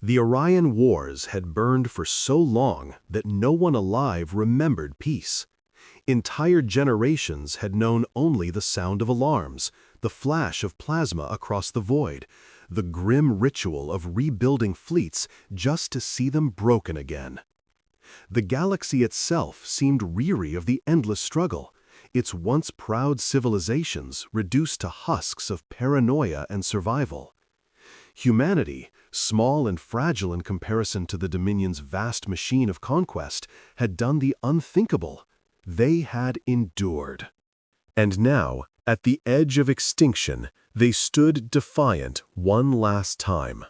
The Orion Wars had burned for so long that no one alive remembered peace. Entire generations had known only the sound of alarms, the flash of plasma across the void, the grim ritual of rebuilding fleets just to see them broken again. The galaxy itself seemed weary of the endless struggle, its once proud civilizations reduced to husks of paranoia and survival. Humanity, small and fragile in comparison to the Dominion's vast machine of conquest, had done the unthinkable. They had endured. And now, at the edge of extinction, they stood defiant one last time.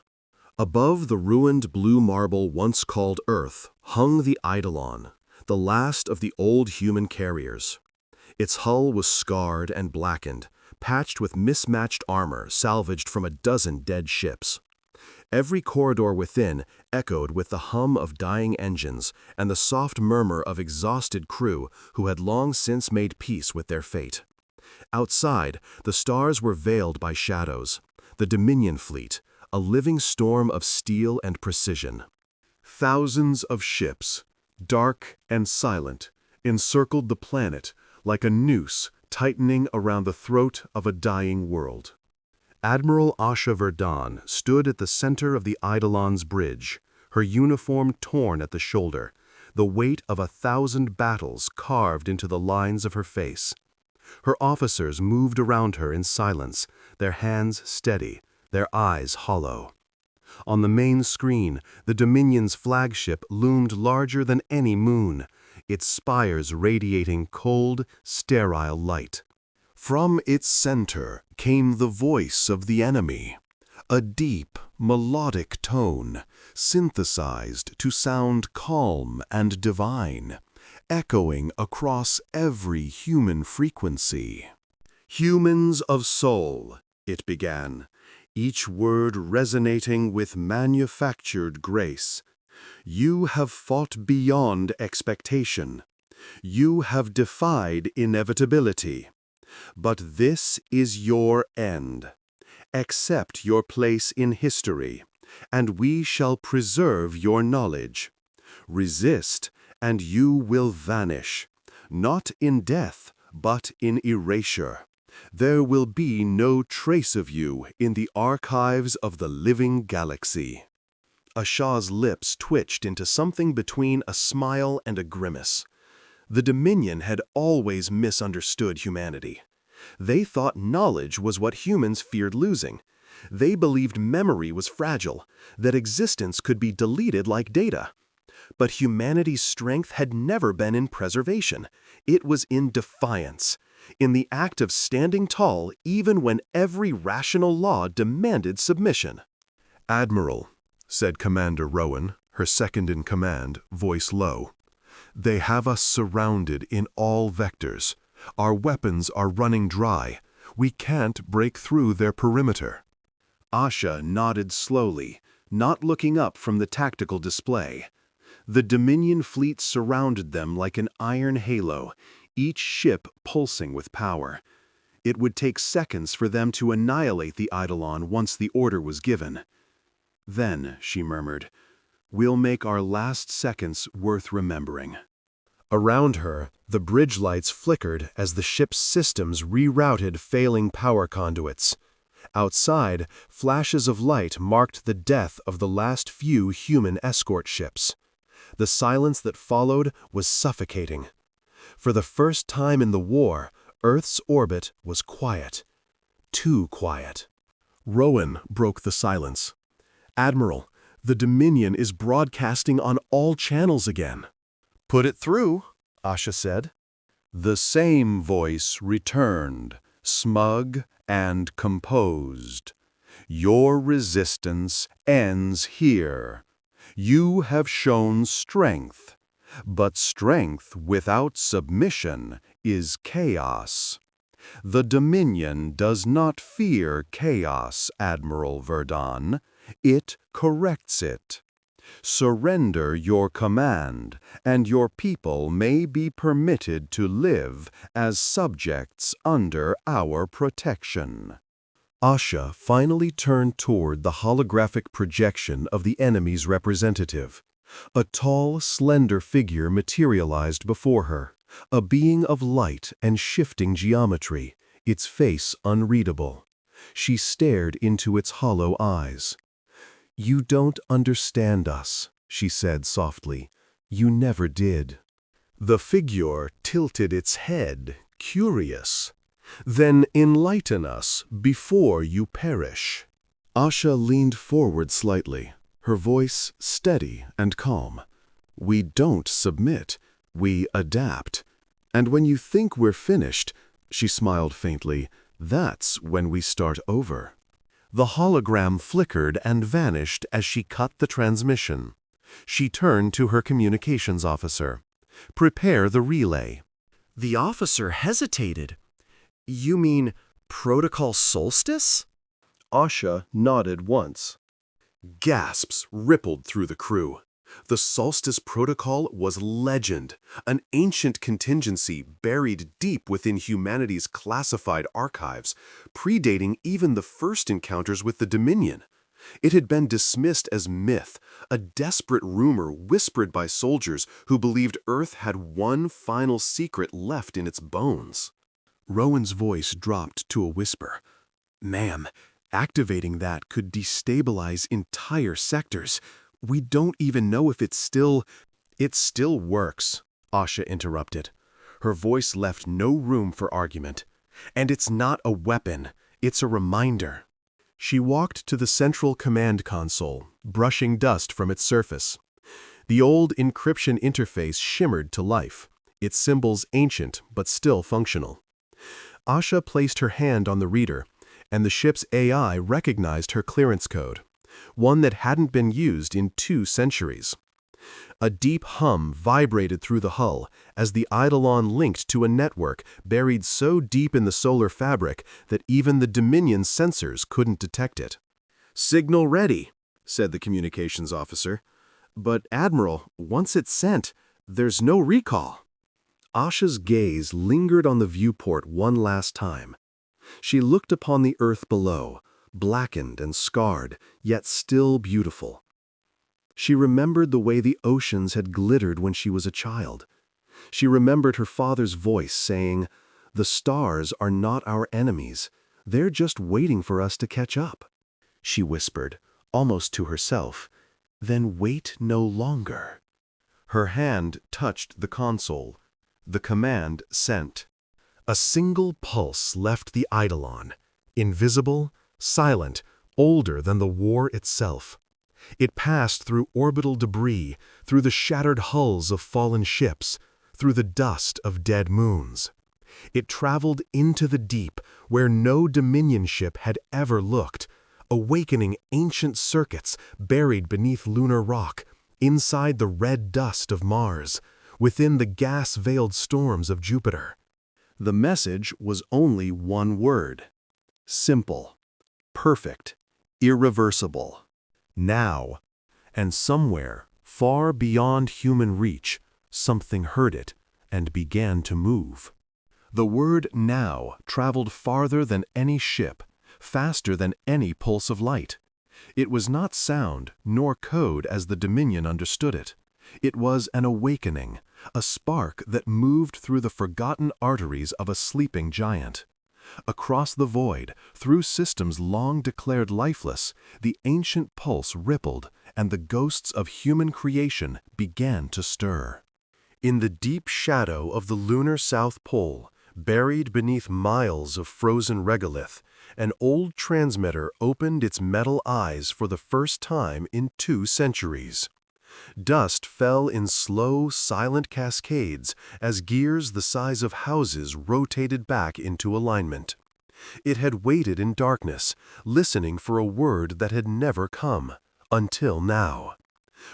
Above the ruined blue marble once called Earth hung the Eidolon, the last of the old human carriers. Its hull was scarred and blackened, patched with mismatched armor salvaged from a dozen dead ships. Every corridor within echoed with the hum of dying engines and the soft murmur of exhausted crew who had long since made peace with their fate. Outside, the stars were veiled by shadows. The Dominion fleet, a living storm of steel and precision. Thousands of ships, dark and silent, encircled the planet like a noose tightening around the throat of a dying world. Admiral Asha Verdun stood at the center of the Eidolon's bridge, her uniform torn at the shoulder, the weight of 1,000 battles carved into the lines of her face. Her officers moved around her in silence, their hands steady, their eyes hollow. On the main screen, the Dominion's flagship loomed larger than any moon, its spires radiating cold, sterile light. From its center came the voice of the enemy, a deep, melodic tone, synthesized to sound calm and divine, echoing across every human frequency. "Humans of soul," it began, each word resonating with manufactured grace. "You have fought beyond expectation. You have defied inevitability. But this is your end. Accept your place in history, and we shall preserve your knowledge. Resist, and you will vanish, not in death, but in erasure. There will be no trace of you in the archives of the living galaxy." Asha's lips twitched into something between a smile and a grimace. The Dominion had always misunderstood humanity. They thought knowledge was what humans feared losing. They believed memory was fragile, that existence could be deleted like data. But humanity's strength had never been in preservation. It was in defiance, in the act of standing tall even when every rational law demanded submission. "Admiral," said Commander Rowan, her second-in-command, voice low, "they have us surrounded in all vectors. Our weapons are running dry. We can't break through their perimeter." Asha nodded slowly, not looking up from the tactical display. The Dominion fleet surrounded them like an iron halo, each ship pulsing with power. It would take seconds for them to annihilate the Eidolon once the order was given. "Then," she murmured, "we'll make our last seconds worth remembering." Around her, the bridge lights flickered as the ship's systems rerouted failing power conduits. Outside, flashes of light marked the death of the last few human escort ships. The silence that followed was suffocating. For the first time in the war, Earth's orbit was quiet. Too quiet. Rowan broke the silence. "Admiral, the Dominion is broadcasting on all channels again." "Put it through," Asha said. The same voice returned, smug and composed. "Your resistance ends here. You have shown strength, but strength without submission is chaos. The Dominion does not fear chaos, Admiral Verdun. It corrects it. Surrender your command, and your people may be permitted to live as subjects under our protection." Asha finally turned toward the holographic projection of the enemy's representative. A tall, slender figure materialized before her, a being of light and shifting geometry, its face unreadable. She stared into its hollow eyes. "You don't understand us," she said softly. "You never did." The figure tilted its head, curious. "Then enlighten us before you perish." Asha leaned forward slightly, her voice steady and calm. "We don't submit, we adapt. And when you think we're finished," she smiled faintly, "that's when we start over." The hologram flickered and vanished as she cut the transmission. She turned to her communications officer. "Prepare the relay." The officer hesitated. "You mean Protocol Solstice?" Asha nodded once. Gasps rippled through the crew. The Solstice Protocol was legend, an ancient contingency buried deep within humanity's classified archives, predating even the first encounters with the Dominion. It had been dismissed as myth, a desperate rumor whispered by soldiers who believed Earth had one final secret left in its bones. Rowan's voice dropped to a whisper. "Ma'am, activating that could destabilize entire sectors. We don't even know if it's still—" "It still works," Asha interrupted. Her voice left no room for argument. "And it's not a weapon, it's a reminder." She walked to the central command console, brushing dust from its surface. The old encryption interface shimmered to life, its symbols ancient but still functional. Asha placed her hand on the reader, and the ship's AI recognized her clearance code, one that hadn't been used in 2 centuries. A deep hum vibrated through the hull as the Eidolon linked to a network buried so deep in the solar fabric that even the Dominion sensors couldn't detect it. "Signal ready," said the communications officer. "But Admiral, once it's sent, there's no recall." Asha's gaze lingered on the viewport one last time. She looked upon the Earth below, blackened and scarred, yet still beautiful. She remembered the way the oceans had glittered when she was a child. She remembered her father's voice saying, "The stars are not our enemies. They're just waiting for us to catch up." She whispered, almost to herself, "Then wait no longer." Her hand touched the console. The command sent. A single pulse left the Eidolon, invisible, silent, older than the war itself. It passed through orbital debris, through the shattered hulls of fallen ships, through the dust of dead moons. It traveled into the deep, where no Dominion ship had ever looked, awakening ancient circuits buried beneath lunar rock, inside the red dust of Mars, within the gas-veiled storms of Jupiter. The message was only one word. Simple, perfect, irreversible. Now. And somewhere, far beyond human reach, something heard it and began to move. The word now traveled farther than any ship, faster than any pulse of light. It was not sound nor code as the Dominion understood it. It was an awakening, a spark that moved through the forgotten arteries of a sleeping giant. Across the void, through systems long declared lifeless, the ancient pulse rippled, and the ghosts of human creation began to stir. In the deep shadow of the lunar South Pole, buried beneath miles of frozen regolith, an old transmitter opened its metal eyes for the first time in 2 centuries. Dust fell in slow, silent cascades as gears the size of houses rotated back into alignment. It had waited in darkness, listening for a word that had never come, until now.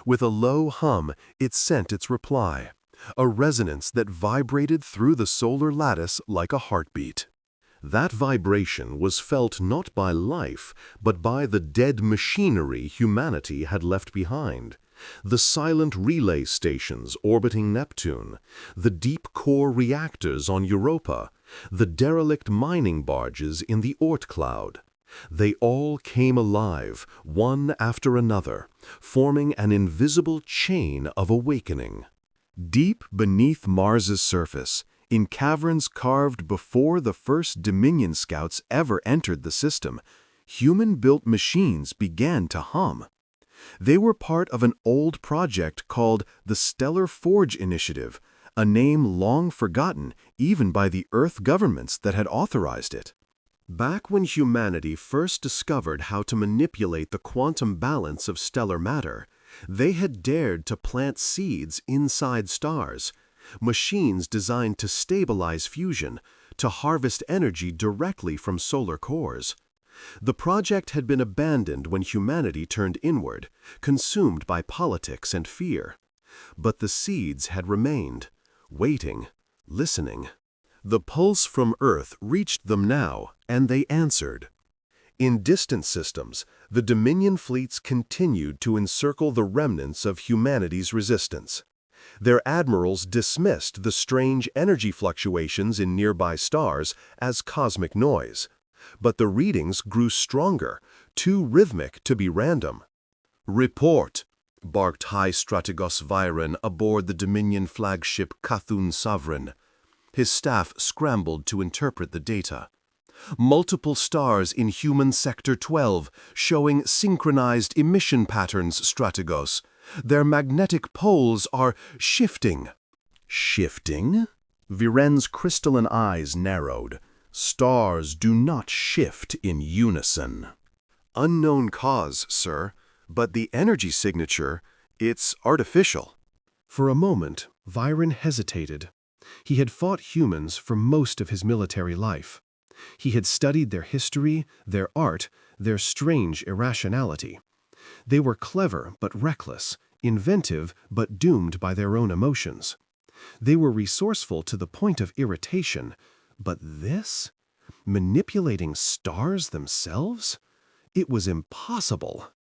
With a low hum, it sent its reply, a resonance that vibrated through the solar lattice like a heartbeat. That vibration was felt not by life, but by the dead machinery humanity had left behind. The silent relay stations orbiting Neptune, the deep-core reactors on Europa, the derelict mining barges in the Oort cloud. They all came alive, one after another, forming an invisible chain of awakening. Deep beneath Mars's surface, in caverns carved before the first Dominion scouts ever entered the system, human-built machines began to hum. They were part of an old project called the Stellar Forge Initiative, a name long forgotten even by the Earth governments that had authorized it. Back when humanity first discovered how to manipulate the quantum balance of stellar matter, they had dared to plant seeds inside stars, machines designed to stabilize fusion, to harvest energy directly from solar cores. The project had been abandoned when humanity turned inward, consumed by politics and fear. But the seeds had remained, waiting, listening. The pulse from Earth reached them now, and they answered. In distant systems, the Dominion fleets continued to encircle the remnants of humanity's resistance. Their admirals dismissed the strange energy fluctuations in nearby stars as cosmic noise. But the readings grew stronger, too rhythmic to be random. "Report," barked High Strategos Viren aboard the Dominion flagship Cthulhu Sovereign. His staff scrambled to interpret the data. "Multiple stars in human Sector 12, showing synchronized emission patterns, Strategos. Their magnetic poles are shifting." "Shifting?" Viren's crystalline eyes narrowed. "Stars do not shift in unison." "Unknown cause, sir, but the energy signature, it's artificial." For a moment, Viren hesitated. He had fought humans for most of his military life. He had studied their history, their art, their strange irrationality. They were clever but reckless, inventive but doomed by their own emotions. They were resourceful to the point of irritation, but this? Manipulating stars themselves? It was impossible.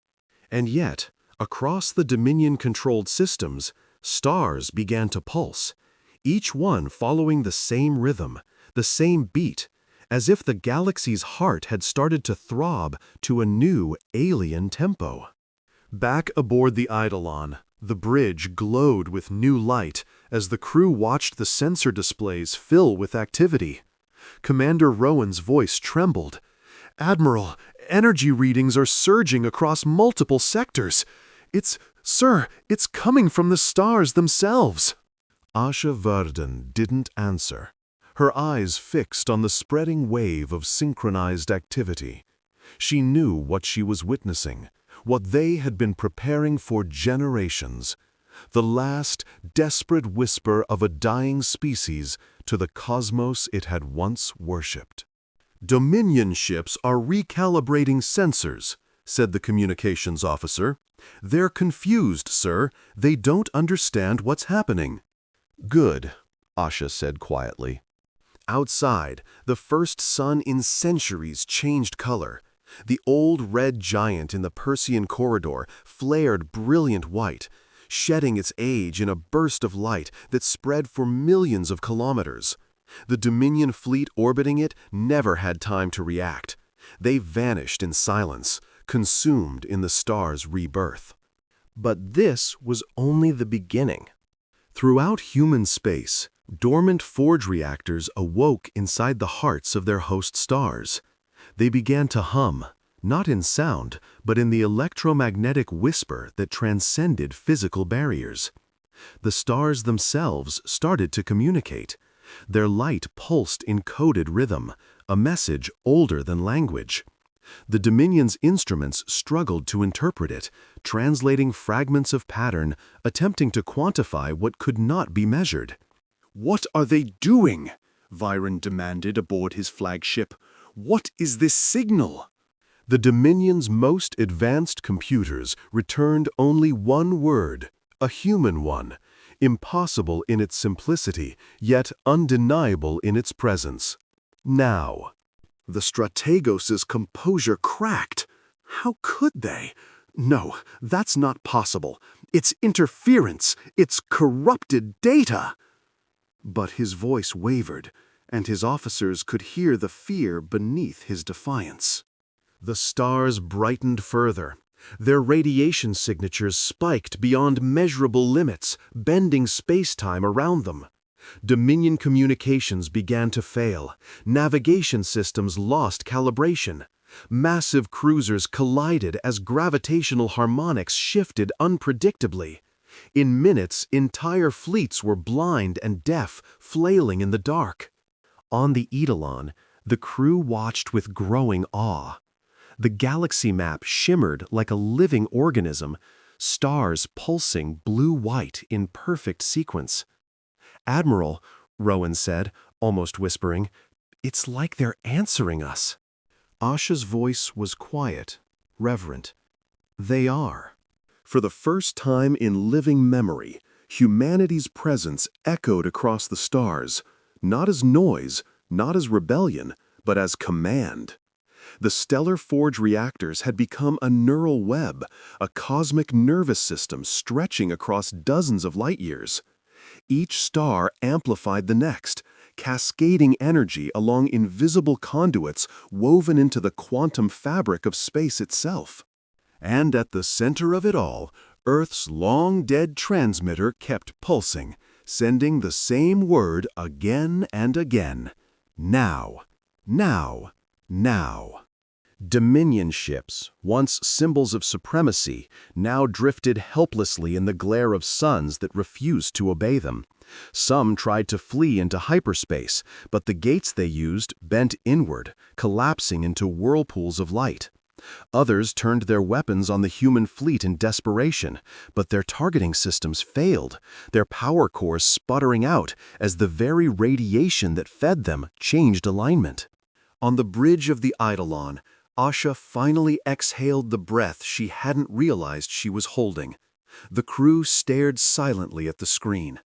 And yet, across the Dominion-controlled systems, stars began to pulse, each one following the same rhythm, the same beat, as if the galaxy's heart had started to throb to a new, alien tempo. Back aboard the Eidolon, the bridge glowed with new light as the crew watched the sensor displays fill with activity. Commander Rowan's voice trembled. "Admiral, energy readings are surging across multiple sectors. Sir, it's coming from the stars themselves." Asha Varden didn't answer, her eyes fixed on the spreading wave of synchronized activity. She knew what she was witnessing, what they had been preparing for generations. The last, desperate whisper of a dying species to the cosmos it had once worshipped. "Dominion ships are recalibrating sensors," said the communications officer. "They're confused, sir. They don't understand what's happening." "Good," Asha said quietly. Outside, the first sun in centuries changed color. The old red giant in the Persean corridor flared brilliant white, shedding its age in a burst of light that spread for millions of kilometers. The Dominion fleet orbiting it never had time to react. They vanished in silence, consumed in the star's rebirth. But this was only the beginning. Throughout human space, dormant forge reactors awoke inside the hearts of their host stars. They began to hum, not in sound, but in the electromagnetic whisper that transcended physical barriers. The stars themselves started to communicate. Their light pulsed in coded rhythm, a message older than language. The Dominion's instruments struggled to interpret it, translating fragments of pattern, attempting to quantify what could not be measured. "What are they doing?" Viren demanded aboard his flagship. "What is this signal?" The Dominion's most advanced computers returned only one word, a human one, impossible in its simplicity, yet undeniable in its presence. "Now." The Strategos' composure cracked. How could they? "No, that's not possible. It's interference. It's corrupted data." But his voice wavered, and his officers could hear the fear beneath his defiance. The stars brightened further. Their radiation signatures spiked beyond measurable limits, bending space-time around them. Dominion communications began to fail. Navigation systems lost calibration. Massive cruisers collided as gravitational harmonics shifted unpredictably. In minutes, entire fleets were blind and deaf, flailing in the dark. On the Eidolon, the crew watched with growing awe. The galaxy map shimmered like a living organism, stars pulsing blue-white in perfect sequence. "Admiral," Rowan said, almost whispering, "it's like they're answering us." Asha's voice was quiet, reverent. "They are." For the first time in living memory, humanity's presence echoed across the stars, not as noise, not as rebellion, but as command. The stellar forge reactors had become a neural web, a cosmic nervous system stretching across dozens of light years. Each star amplified the next, cascading energy along invisible conduits woven into the quantum fabric of space itself. And at the center of it all, Earth's long-dead transmitter kept pulsing, sending the same word again and again. Now, now, now. Dominion ships, once symbols of supremacy, now drifted helplessly in the glare of suns that refused to obey them. Some tried to flee into hyperspace, but the gates they used bent inward, collapsing into whirlpools of light. Others turned their weapons on the human fleet in desperation, but their targeting systems failed, their power cores sputtering out as the very radiation that fed them changed alignment. On the bridge of the Eidolon, Asha finally exhaled the breath she hadn't realized she was holding. The crew stared silently at the screen.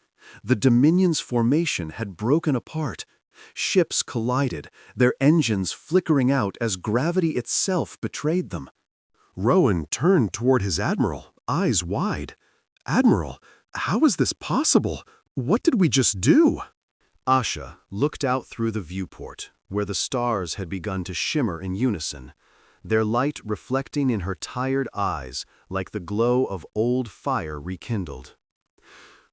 The Dominion's formation had broken apart. Ships collided, their engines flickering out as gravity itself betrayed them. Rowan turned toward his admiral, eyes wide. "Admiral, how is this possible? What did we just do?" Asha looked out through the viewport, where the stars had begun to shimmer in unison, their light reflecting in her tired eyes like the glow of old fire rekindled.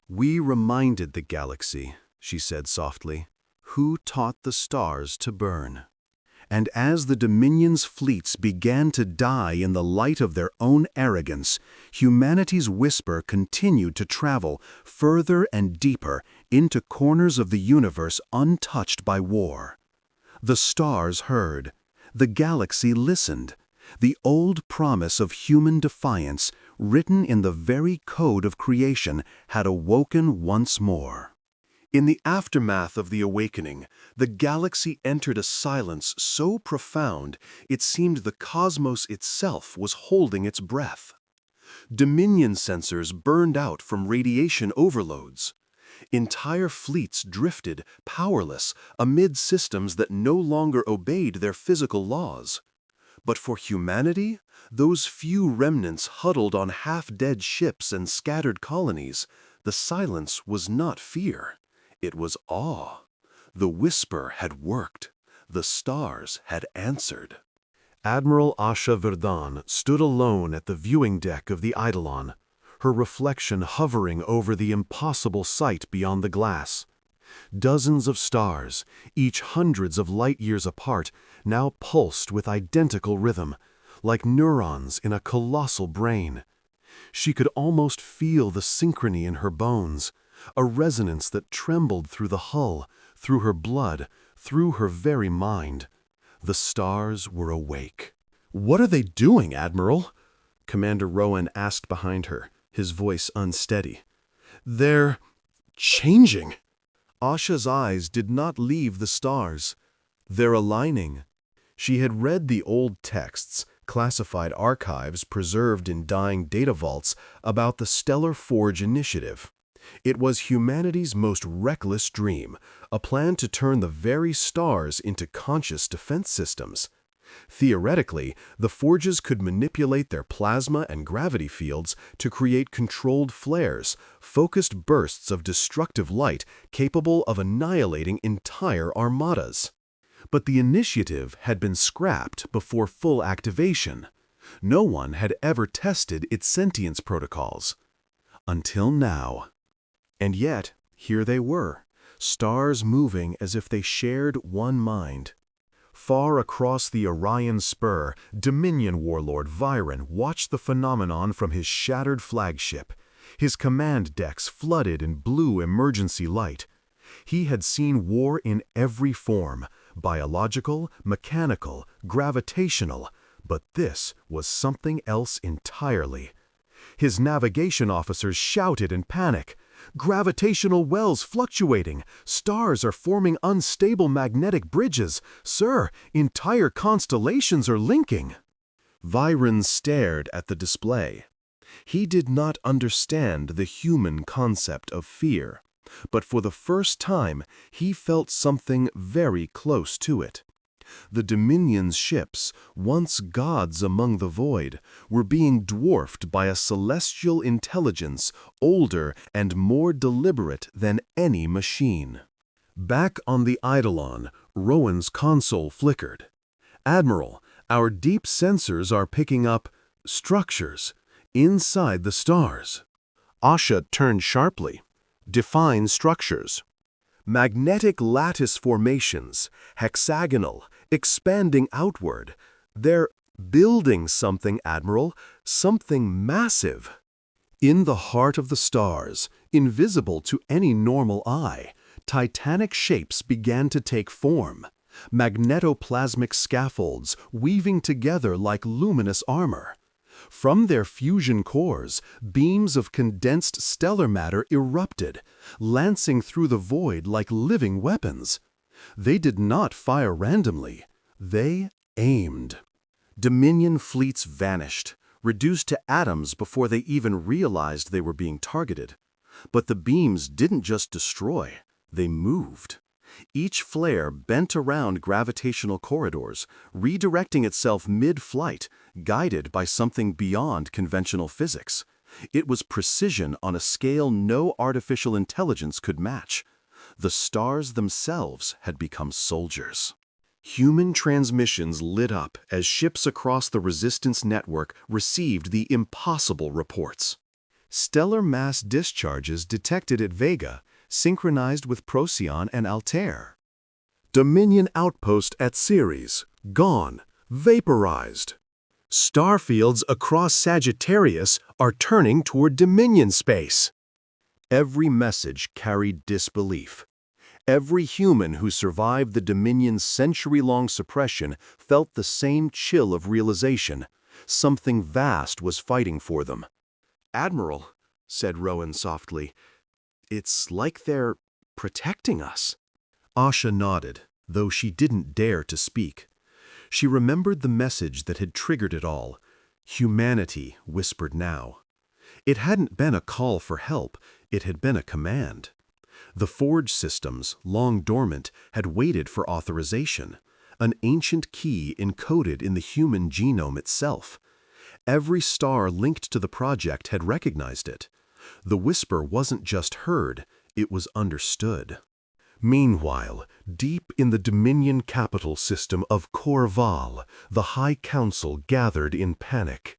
"We reminded the galaxy," she said softly, "who taught the stars to burn." And as the Dominion's fleets began to die in the light of their own arrogance, humanity's whisper continued to travel further and deeper into corners of the universe untouched by war. The stars heard. The galaxy listened. The old promise of human defiance, written in the very code of creation, had awoken once more. In the aftermath of the awakening, the galaxy entered a silence so profound it seemed the cosmos itself was holding its breath. Dominion sensors burned out from radiation overloads. Entire fleets drifted, powerless, amid systems that no longer obeyed their physical laws. But for humanity, those few remnants huddled on half-dead ships and scattered colonies, the silence was not fear. It was awe. The whisper had worked. The stars had answered. Admiral Asha Verdun stood alone at the viewing deck of the Eidolon, her reflection hovering over the impossible sight beyond the glass. Dozens of stars, each hundreds of light-years apart, now pulsed with identical rhythm, like neurons in a colossal brain. She could almost feel the synchrony in her bones, a resonance that trembled through the hull, through her blood, through her very mind. The stars were awake. "What are they doing, Admiral?" Commander Rowan asked behind her, his voice unsteady. "They're changing." Asha's eyes did not leave the stars. "They're aligning." She had read the old texts, classified archives preserved in dying data vaults about the Stellar Forge Initiative. It was humanity's most reckless dream, a plan to turn the very stars into conscious defense systems. Theoretically, the forges could manipulate their plasma and gravity fields to create controlled flares, focused bursts of destructive light capable of annihilating entire armadas. But the initiative had been scrapped before full activation. No one had ever tested its sentience protocols. Until now. And yet, here they were, stars moving as if they shared one mind. Far across the Orion Spur, Dominion warlord Viren watched the phenomenon from his shattered flagship, his command decks flooded in blue emergency light. He had seen war in every form, biological, mechanical, gravitational, but this was something else entirely. His navigation officers shouted in panic. "Gravitational wells fluctuating! Stars are forming unstable magnetic bridges! Sir, entire constellations are linking!" Viren stared at the display. He did not understand the human concept of fear, but for the first time he felt something very close to it. The Dominion's ships, once gods among the void, were being dwarfed by a celestial intelligence older and more deliberate than any machine. Back on the Eidolon, Rowan's console flickered. "Admiral, our deep sensors are picking up structures inside the stars." Asha turned sharply. "Define structures." "Magnetic lattice formations, hexagonal, expanding outward. They're building something, Admiral, something massive." In the heart of the stars, invisible to any normal eye, titanic shapes began to take form. Magnetoplasmic scaffolds weaving together like luminous armor. From their fusion cores, beams of condensed stellar matter erupted, lancing through the void like living weapons. They did not fire randomly. They aimed. Dominion fleets vanished, reduced to atoms before they even realized they were being targeted. But the beams didn't just destroy, they moved. Each flare bent around gravitational corridors, redirecting itself mid-flight, guided by something beyond conventional physics. It was precision on a scale no artificial intelligence could match. The stars themselves had become soldiers. Human transmissions lit up as ships across the resistance network received the impossible reports. Stellar mass discharges detected at Vega, synchronized with Procyon and Altair. Dominion outpost at Ceres, gone, vaporized. Starfields across Sagittarius are turning toward Dominion space. Every message carried disbelief. Every human who survived the Dominion's century-long suppression felt the same chill of realization. Something vast was fighting for them. "Admiral," said Rowan softly, "it's like they're protecting us." Asha nodded, though she didn't dare to speak. She remembered the message that had triggered it all. Humanity whispered now. It hadn't been a call for help, it had been a command. The forge systems, long dormant, had waited for authorization, an ancient key encoded in the human genome itself. Every star linked to the project had recognized it. The whisper wasn't just heard, it was understood. Meanwhile, deep in the Dominion capital system of Corval, the High Council gathered in panic.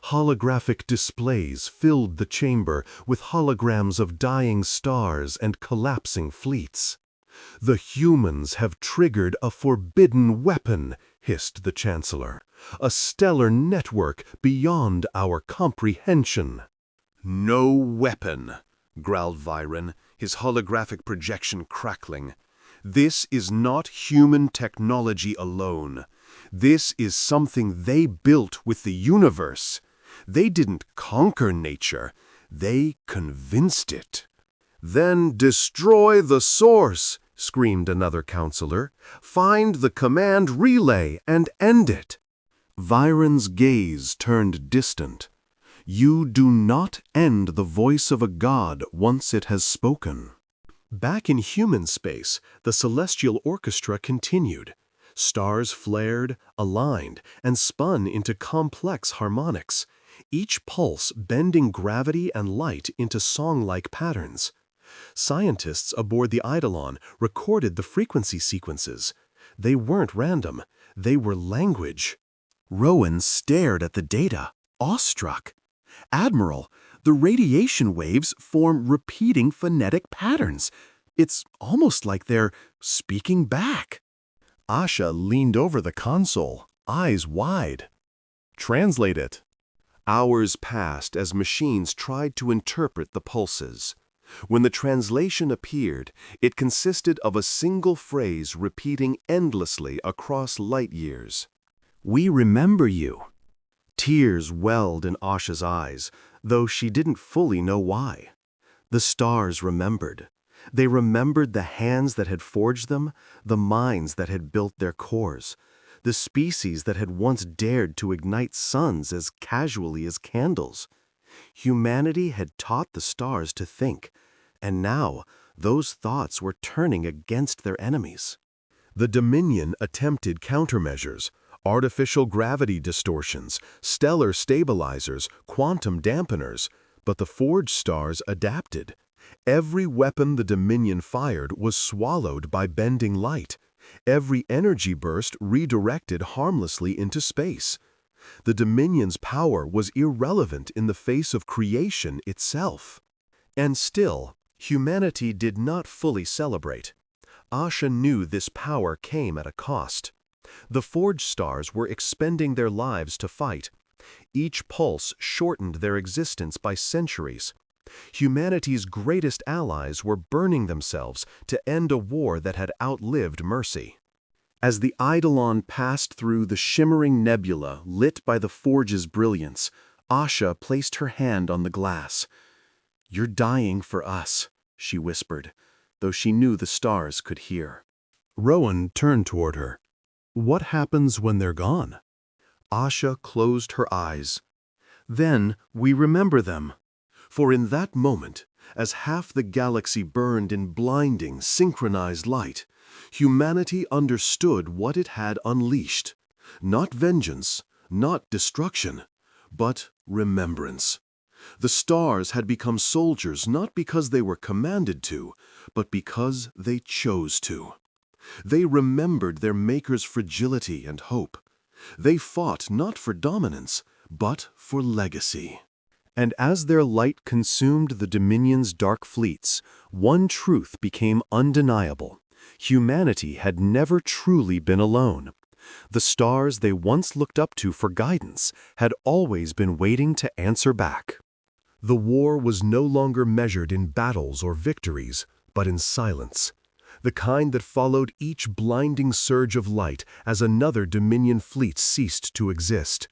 Holographic displays filled the chamber with holograms of dying stars and collapsing fleets. "The humans have triggered a forbidden weapon," hissed the Chancellor. "A stellar network beyond our comprehension." "No weapon," growled Viren, his holographic projection crackling. "This is not human technology alone. This is something they built with the universe. They didn't conquer nature, they convinced it." "Then destroy the source," screamed another counselor. "Find the command relay and end it." Viren's gaze turned distant. "You do not end the voice of a god once it has spoken." Back in human space, the celestial orchestra continued. Stars flared, aligned, and spun into complex harmonics, each pulse bending gravity and light into song-like patterns. Scientists aboard the Eidolon recorded the frequency sequences. They weren't random. They were language. Rowan stared at the data, awestruck. Admiral, the radiation waves form repeating phonetic patterns. It's almost like they're speaking back. Asha leaned over the console, eyes wide. "Translate it." Hours passed as machines tried to interpret the pulses. When the translation appeared, it consisted of a single phrase repeating endlessly across light years. "We remember you." Tears welled in Asha's eyes, though she didn't fully know why. The stars remembered. They remembered the hands that had forged them, the minds that had built their cores, the species that had once dared to ignite suns as casually as candles. Humanity had taught the stars to think, and now those thoughts were turning against their enemies. The Dominion attempted countermeasures, artificial gravity distortions, stellar stabilizers, quantum dampeners, but the forged stars adapted. Every weapon the Dominion fired was swallowed by bending light. Every energy burst redirected harmlessly into space. The Dominion's power was irrelevant in the face of creation itself. And still, humanity did not fully celebrate. Asha knew this power came at a cost. The forged stars were expending their lives to fight. Each pulse shortened their existence by centuries. Humanity's greatest allies were burning themselves to end a war that had outlived mercy. As the Eidolon passed through the shimmering nebula lit by the forge's brilliance, Asha placed her hand on the glass. "You're dying for us," she whispered, though she knew the stars could hear. Rowan turned toward her. "What happens when they're gone?" Asha closed her eyes. "Then we remember them. For in that moment, as half the galaxy burned in blinding, synchronized light, humanity understood what it had unleashed. Not vengeance, not destruction, but remembrance. The stars had become soldiers not because they were commanded to, but because they chose to. They remembered their maker's fragility and hope. They fought not for dominance, but for legacy. And as their light consumed the Dominion's dark fleets, one truth became undeniable. Humanity had never truly been alone. The stars they once looked up to for guidance had always been waiting to answer back. The war was no longer measured in battles or victories, but in silence. The kind that followed each blinding surge of light as another Dominion fleet ceased to exist.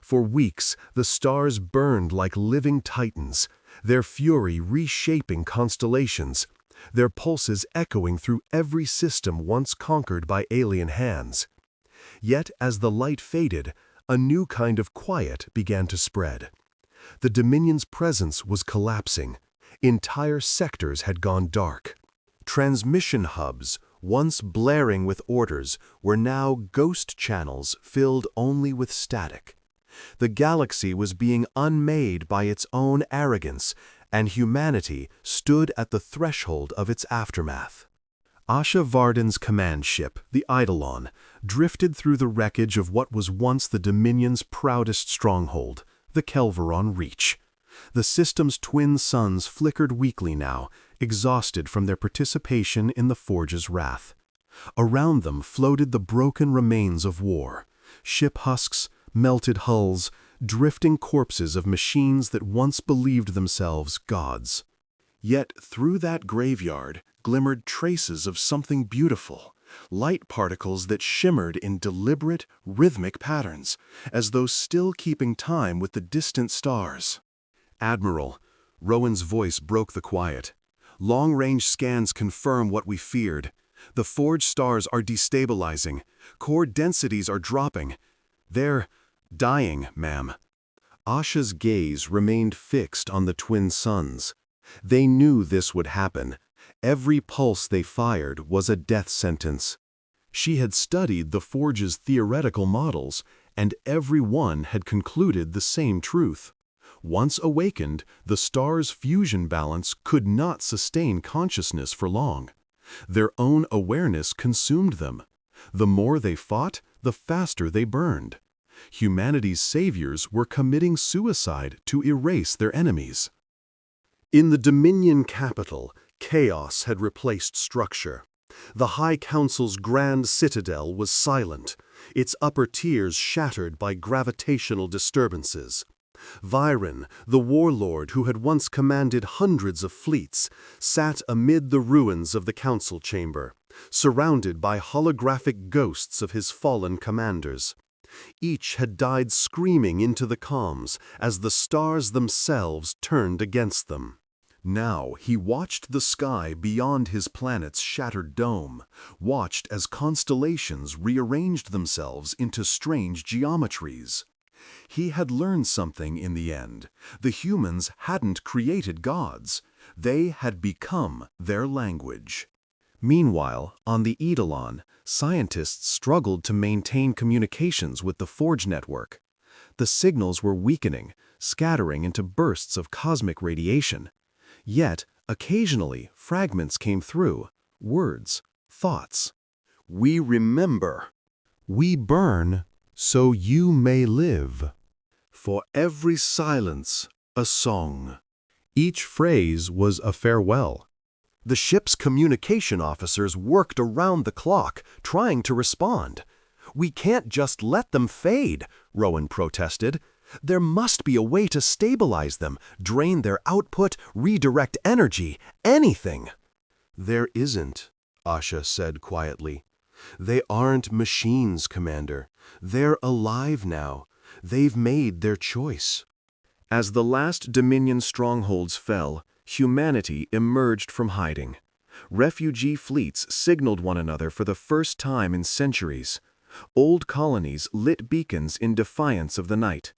For weeks, the stars burned like living titans, their fury reshaping constellations, their pulses echoing through every system once conquered by alien hands. Yet, as the light faded, a new kind of quiet began to spread. The Dominion's presence was collapsing. Entire sectors had gone dark. Transmission hubs, once blaring with orders, were now ghost channels filled only with static. The galaxy was being unmade by its own arrogance, and humanity stood at the threshold of its aftermath. Asha Varden's command ship, the Eidolon, drifted through the wreckage of what was once the Dominion's proudest stronghold, the Kelveron Reach. The system's twin suns flickered weakly now, exhausted from their participation in the Forge's wrath. Around them floated the broken remains of war, ship husks, melted hulls, drifting corpses of machines that once believed themselves gods. Yet through that graveyard glimmered traces of something beautiful, light particles that shimmered in deliberate, rhythmic patterns, as though still keeping time with the distant stars. "Admiral," Rowan's voice broke the quiet. "Long-range scans confirm what we feared. The forged stars are destabilizing. Core densities are dropping. They're dying, ma'am." Asha's gaze remained fixed on the twin suns. They knew this would happen. Every pulse they fired was a death sentence. She had studied the Forge's theoretical models, and every one had concluded the same truth. Once awakened, the stars' fusion balance could not sustain consciousness for long. Their own awareness consumed them. The more they fought, the faster they burned. Humanity's saviors were committing suicide to erase their enemies. In the Dominion capital, chaos had replaced structure. The High Council's grand citadel was silent, its upper tiers shattered by gravitational disturbances. Viren, the warlord who had once commanded hundreds of fleets, sat amid the ruins of the council chamber, surrounded by holographic ghosts of his fallen commanders. Each had died screaming into the calms as the stars themselves turned against them. Now he watched the sky beyond his planet's shattered dome, watched as constellations rearranged themselves into strange geometries. He had learned something in the end. The humans hadn't created gods. They had become their language. Meanwhile, on the Eidolon, scientists struggled to maintain communications with the Forge network. The signals were weakening, scattering into bursts of cosmic radiation. Yet, occasionally, fragments came through, words, thoughts. We remember. We burn, so you may live. For every silence, a song. Each phrase was a farewell. The ship's communication officers worked around the clock, trying to respond. We can't just let them fade, Rowan protested. There must be a way to stabilize them, drain their output, redirect energy, anything. There isn't, Asha said quietly. They aren't machines, Commander. They're alive now. They've made their choice. As the last Dominion strongholds fell, humanity emerged from hiding. Refugee fleets signaled one another for the first time in centuries. Old colonies lit beacons in defiance of the night.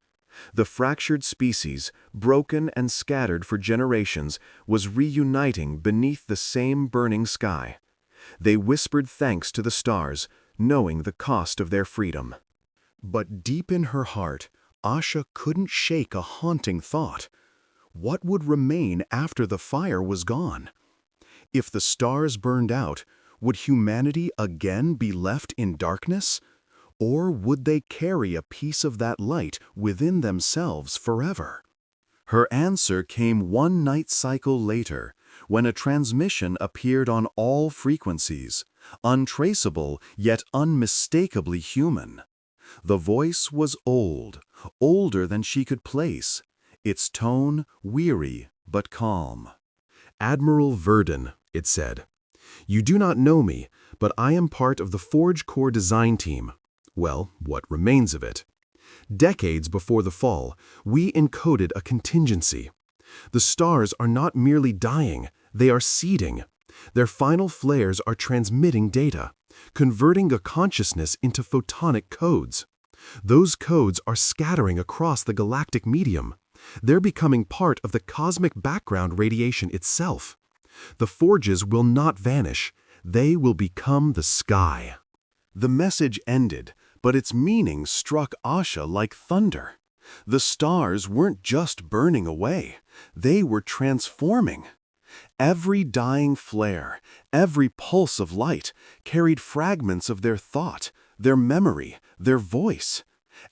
The fractured species, broken and scattered for generations, was reuniting beneath the same burning sky. They whispered thanks to the stars, knowing the cost of their freedom. But deep in her heart, Asha couldn't shake a haunting thought. What would remain after the fire was gone? If the stars burned out, would humanity again be left in darkness? Or would they carry a piece of that light within themselves forever? Her answer came one night cycle later, when a transmission appeared on all frequencies, untraceable yet unmistakably human. The voice was old, older than she could place, its tone weary but calm. Admiral Verdun, it said. You do not know me, but I am part of the Forge Core design team. Well, what remains of it? Decades before the fall, we encoded a contingency. The stars are not merely dying, they are seeding. Their final flares are transmitting data, converting a consciousness into photonic codes. Those codes are scattering across the galactic medium. They're becoming part of the cosmic background radiation itself. The forges will not vanish. They will become the sky. The message ended, but its meaning struck Asha like thunder. The stars weren't just burning away. They were transforming. Every dying flare, every pulse of light carried fragments of their thought, their memory, their voice.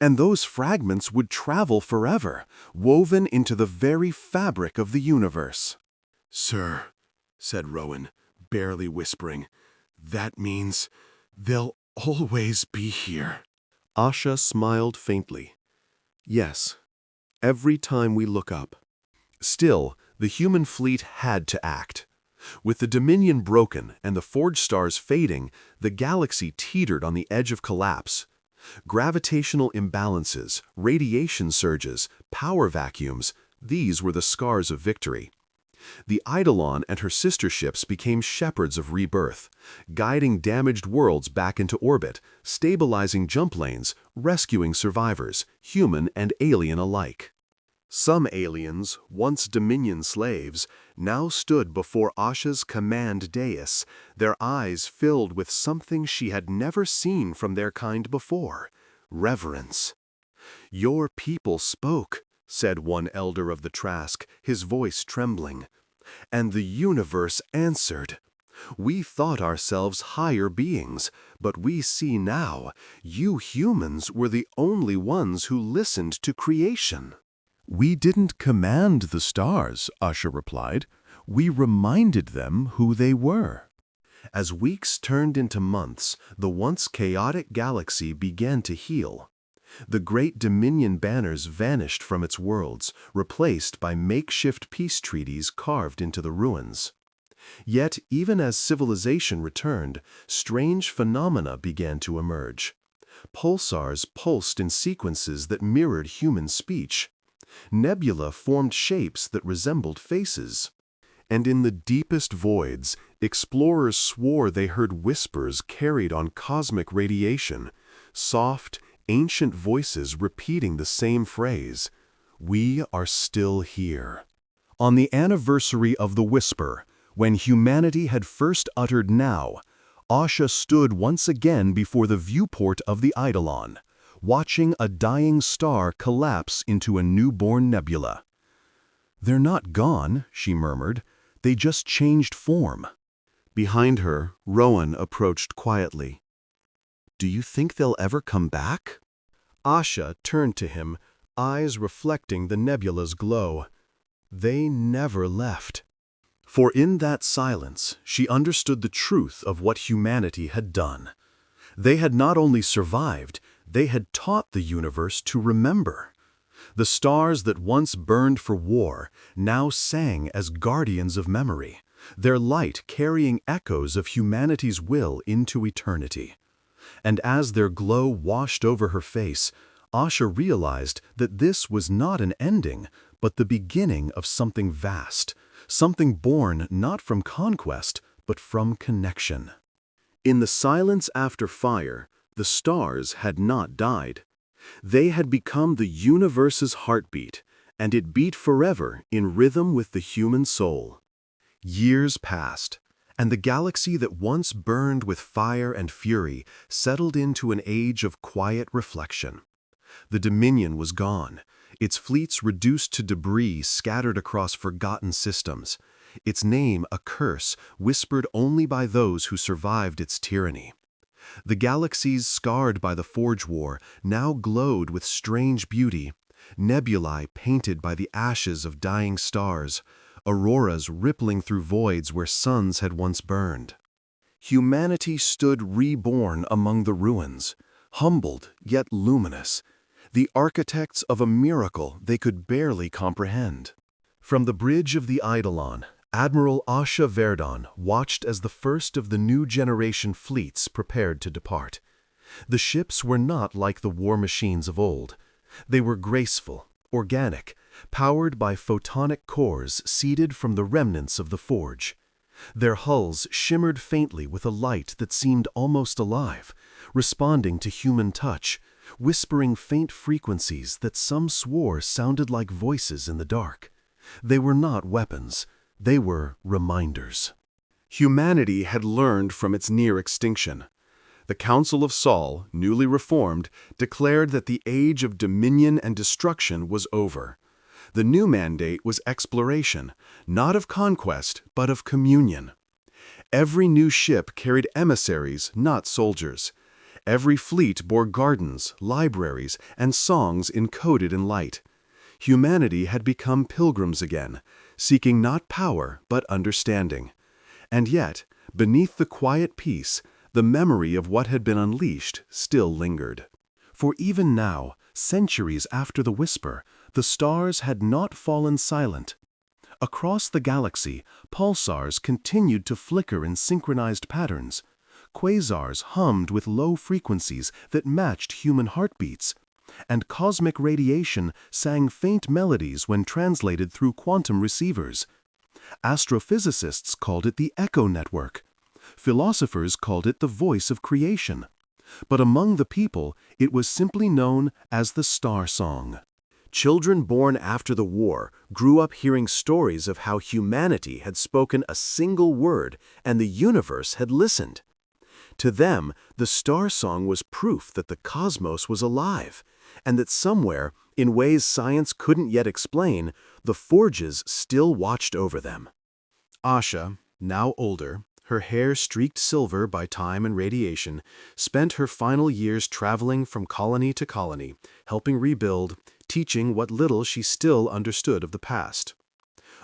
And those fragments would travel forever, woven into the very fabric of the universe. Sir, said Rowan, barely whispering, that means they'll always be here. Asha smiled faintly. Yes, every time we look up. Still, the human fleet had to act. With the Dominion broken and the Forge stars fading, the galaxy teetered on the edge of collapse. Gravitational imbalances, radiation surges, power vacuums, these were the scars of victory. The Eidolon and her sister ships became shepherds of rebirth, guiding damaged worlds back into orbit, stabilizing jump lanes, rescuing survivors, human and alien alike. Some aliens, once Dominion slaves, now stood before Asha's command dais, their eyes filled with something she had never seen from their kind before: reverence. Your people spoke, said one elder of the Trask, his voice trembling, and the universe answered. We thought ourselves higher beings, but we see now, you humans were the only ones who listened to creation." "We didn't command the stars," Asha replied. "We reminded them who they were." As weeks turned into months, the once chaotic galaxy began to heal. The great Dominion banners vanished from its worlds, replaced by makeshift peace treaties carved into the ruins. Yet, even as civilization returned, strange phenomena began to emerge. Pulsars pulsed in sequences that mirrored human speech. Nebula formed shapes that resembled faces. And in the deepest voids, explorers swore they heard whispers carried on cosmic radiation, soft, ancient voices repeating the same phrase, "We are still here." On the anniversary of the whisper, when humanity had first uttered "now," Asha stood once again before the viewport of the Eidolon, watching a dying star collapse into a newborn nebula. "They're not gone," she murmured. "They just changed form." Behind her, Rowan approached quietly. "Do you think they'll ever come back?" Asha turned to him, eyes reflecting the nebula's glow. They never left. For in that silence, she understood the truth of what humanity had done. They had not only survived, they had taught the universe to remember. The stars that once burned for war now sang as guardians of memory, their light carrying echoes of humanity's will into eternity. And as their glow washed over her face, Asha realized that this was not an ending, but the beginning of something vast, something born not from conquest, but from connection. In the silence after fire, the stars had not died. They had become the universe's heartbeat, and it beat forever in rhythm with the human soul. Years passed, and the galaxy that once burned with fire and fury settled into an age of quiet reflection. The Dominion was gone, its fleets reduced to debris scattered across forgotten systems, its name a curse whispered only by those who survived its tyranny. The galaxies scarred by the Forge War now glowed with strange beauty, nebulae painted by the ashes of dying stars, auroras rippling through voids where suns had once burned. Humanity stood reborn among the ruins, humbled yet luminous, the architects of a miracle they could barely comprehend. From the bridge of the Eidolon, Admiral Asha Verdon watched as the first of the new generation fleets prepared to depart. The ships were not like the war machines of old. They were graceful, organic, powered by photonic cores seeded from the remnants of the forge. Their hulls shimmered faintly with a light that seemed almost alive, responding to human touch, whispering faint frequencies that some swore sounded like voices in the dark. They were not weapons. They were reminders. Humanity had learned from its near extinction. The Council of Sol, newly reformed, declared that the age of dominion and destruction was over. The new mandate was exploration, not of conquest, but of communion. Every new ship carried emissaries, not soldiers. Every fleet bore gardens, libraries, and songs encoded in light. Humanity had become pilgrims again, seeking not power but understanding. And yet, beneath the quiet peace, the memory of what had been unleashed still lingered. For even now, centuries after the whisper, the stars had not fallen silent. Across the galaxy, pulsars continued to flicker in synchronized patterns. Quasars hummed with low frequencies that matched human heartbeats, and cosmic radiation sang faint melodies when translated through quantum receivers. Astrophysicists called it the echo network. Philosophers called it the voice of creation. But among the people, it was simply known as the Star Song. Children born after the war grew up hearing stories of how humanity had spoken a single word and the universe had listened. To them, the Star Song was proof that the cosmos was alive, and that somewhere, in ways science couldn't yet explain, the forges still watched over them. Asha, now older, her hair streaked silver by time and radiation, spent her final years traveling from colony to colony, helping rebuild, teaching what little she still understood of the past.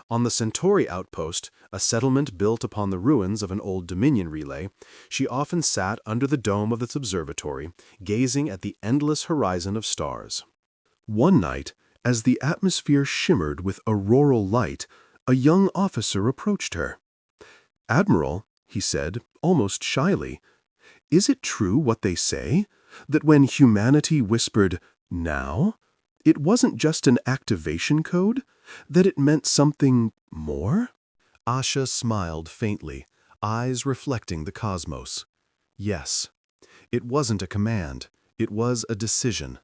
On the Centauri outpost, a settlement built upon the ruins of an old Dominion relay, she often sat under the dome of its observatory, gazing at the endless horizon of stars. One night, as the atmosphere shimmered with auroral light, a young officer approached her. "Admiral," he said, almost shyly, "is it true what they say, that when humanity whispered, 'now,' it wasn't just an activation code, that it meant something more?" Asha smiled faintly, eyes reflecting the cosmos. Yes, it wasn't a command, it was a decision.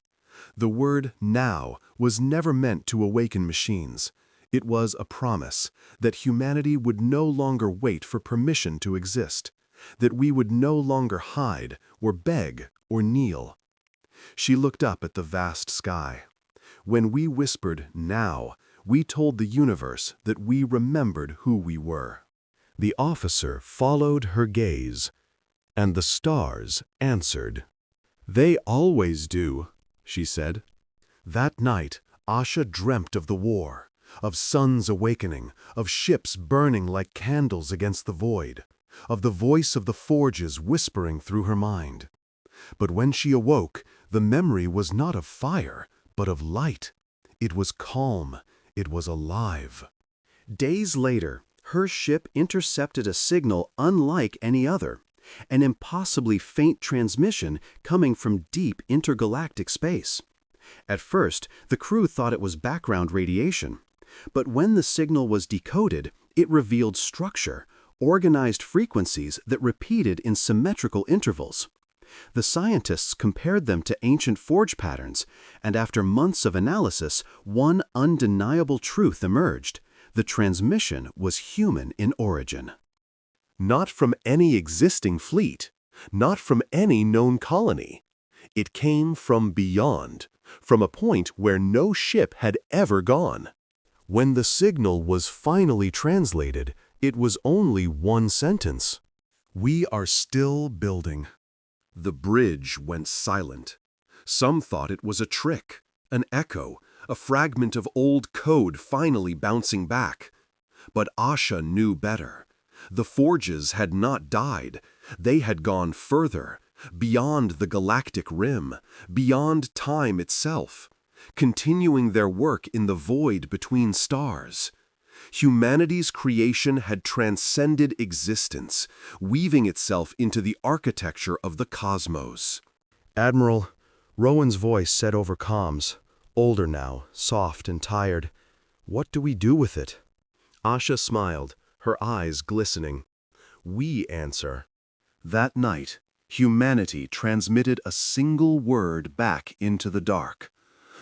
The word "now" was never meant to awaken machines. It was a promise that humanity would no longer wait for permission to exist, that we would no longer hide or beg or kneel. She looked up at the vast sky. When we whispered "now," we told the universe that we remembered who we were. The officer followed her gaze, and the stars answered. "They always do," she said. That night, Asha dreamt of the war, of suns awakening, of ships burning like candles against the void, of the voice of the forges whispering through her mind. But when she awoke, the memory was not of fire, but of light. It was calm. It was alive. Days later, her ship intercepted a signal unlike any other, an impossibly faint transmission coming from deep intergalactic space. At first, the crew thought it was background radiation, but when the signal was decoded, it revealed structure, organized frequencies that repeated in symmetrical intervals. The scientists compared them to ancient forge patterns, and after months of analysis, one undeniable truth emerged: the transmission was human in origin. Not from any existing fleet, not from any known colony. It came from beyond, from a point where no ship had ever gone. When the signal was finally translated, it was only one sentence: "We are still building." The bridge went silent. Some thought it was a trick, an echo, a fragment of old code finally bouncing back. But Asha knew better. The forges had not died. They had gone further, beyond the galactic rim, beyond time itself, continuing their work in the void between stars. Humanity's creation had transcended existence, weaving itself into the architecture of the cosmos. "Admiral," Rowan's voice said over comms, older now, soft and tired, "what do we do with it?" Asha smiled, her eyes glistening. "We answer." That night, humanity transmitted a single word back into the dark.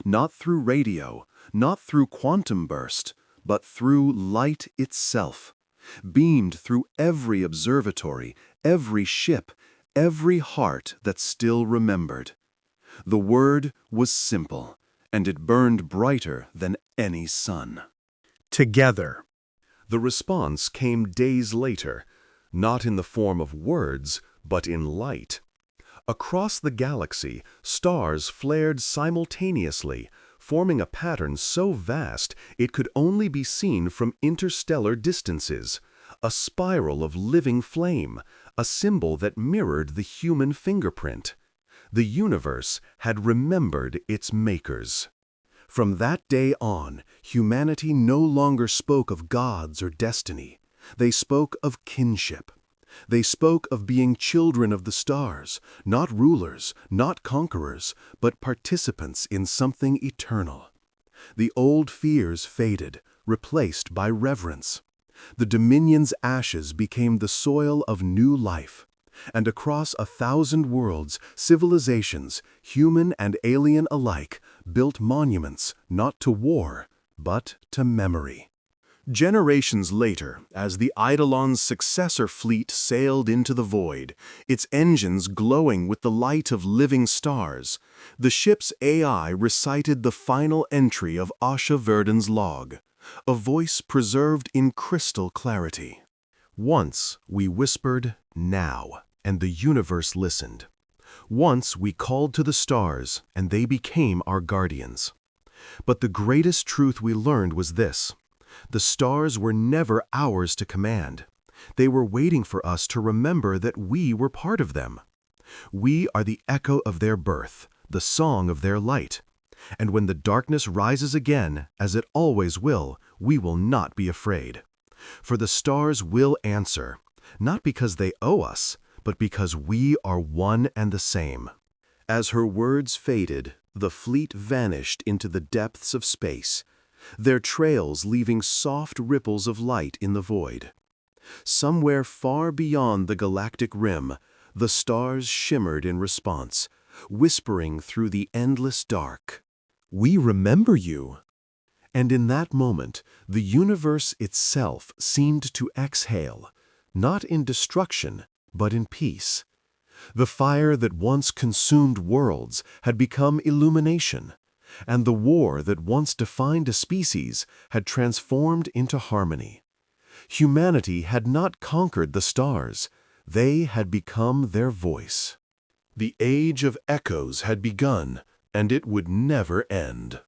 Not through radio, not through quantum burst, but through light itself, beamed through every observatory, every ship, every heart that still remembered. The word was simple, and it burned brighter than any sun. "Together." The response came days later, not in the form of words, but in light. Across the galaxy, stars flared simultaneously, forming a pattern so vast it could only be seen from interstellar distances, a spiral of living flame, a symbol that mirrored the human fingerprint. The universe had remembered its makers. From that day on, humanity no longer spoke of gods or destiny. They spoke of kinship. They spoke of being children of the stars, not rulers, not conquerors, but participants in something eternal. The old fears faded, replaced by reverence. The Dominion's ashes became the soil of new life. And across 1,000 worlds, civilizations, human and alien alike, built monuments not to war, but to memory. Generations later, as the Eidolon's successor fleet sailed into the void, its engines glowing with the light of living stars, the ship's AI recited the final entry of Asha Verdon's log, a voice preserved in crystal clarity. Once we whispered, "Now," and the universe listened. Once we called to the stars, and they became our guardians. But the greatest truth we learned was this: the stars were never ours to command. They were waiting for us to remember that we were part of them. We are the echo of their birth, the song of their light. And when the darkness rises again, as it always will, we will not be afraid. For the stars will answer, not because they owe us, but because we are one and the same. As her words faded, the fleet vanished into the depths of space, their trails leaving soft ripples of light in the void. Somewhere far beyond the galactic rim, the stars shimmered in response, whispering through the endless dark, "We remember you." And in that moment, the universe itself seemed to exhale, not in destruction, but in peace. The fire that once consumed worlds had become illumination, and the war that once defined a species had transformed into harmony. Humanity had not conquered the stars, they had become their voice. The age of echoes had begun, and it would never end.